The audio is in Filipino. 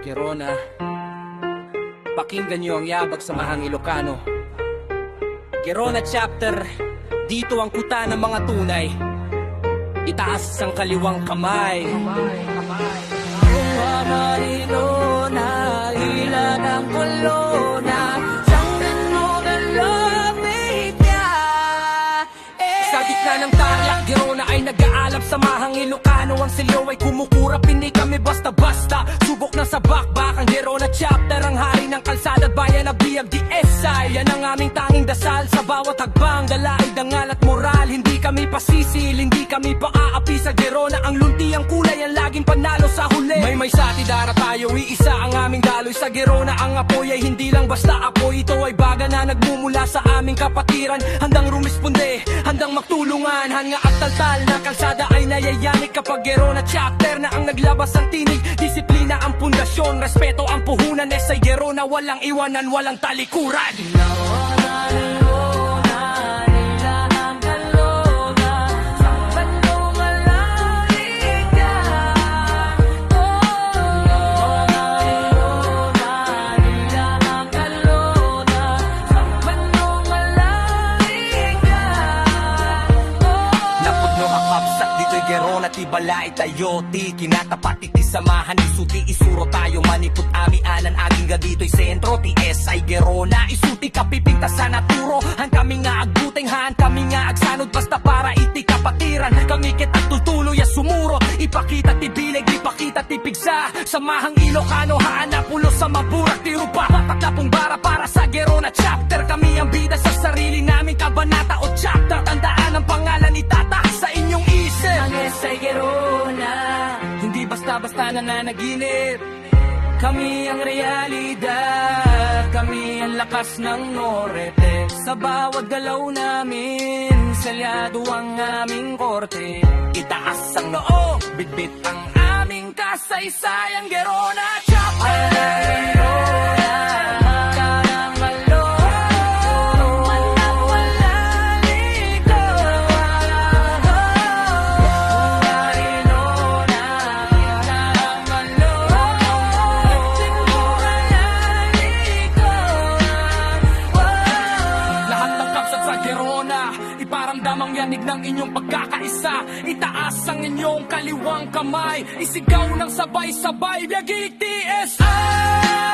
Gerona, pakinggan niyo ang yabag sa mahang Ilocano. Gerona chapter, dito ang kuta ng mga tunay. Itaas ang kaliwang kamay. Marino na ilan ang kolona, sanggan mo na lamig niya. Sa gitna ng tarlac, Gerona ay nag-aalap sa mahang Ilocano. Ang silyo ay kumukurap, hindi kami basta-basta. Subok na sa bakbak ang Gerona chapter, ang hari ng kalsada at bayan na biyag DSI. Yan ang aming tanging dasal sa bawat hagbang, dalaig, dangal at moral. Hindi kami pasisil, hindi kami paaapi sa Gerona. Ang lunti ang kulay, ang laging panalo sa huli. May satidara tayo, iisa ang aming daloy sa Gerona. Ang apoy ay hindi lang basta apoy, ito ay baga na nagmumula sa aming kapatiran. Handang rumisponde, handang magtulungan, hanga at taltal na kalsada ay nayayanig kapag Gerona chapter na ang naglabas ang tinig. Disiplina ang pundasyon, respeto ang puhunan. Sa Gerona walang iwanan, walang talikuran. Gerona tibalay tayo ti kinatapat iti samahan isuti isuro tayo maniput ami anan aging gadito'y sentro ti SI Gerona isuti kapipintasan at turo han kami nga agbuteng han kami nga agsanod basta para iti kapatiran kami kita tutuloy as sumuro ipakita ti bileg ipakita ti pigsa samahang Ilocano haanap pulo sa maburak ti rupa patakapong bara para sa Gerona chapter kami ang bida sa sarili namin kabanata o chapter tandaan ang pangalan ni Tata sa inyong isip. Sa Gerona, hindi basta-basta nananaginip. Kami ang realidad, kami ang lakas ng norte. Sa bawat galaw namin, salyado ang aming korte. Itaas ang noo, bitbit ang aming kasaysayang Gerona chapter. Iparamdam ang yanig ng inyong pagkakaisa. Itaas ang inyong kaliwang kamay. Isigaw ng sabay-sabay, Biagig TSI!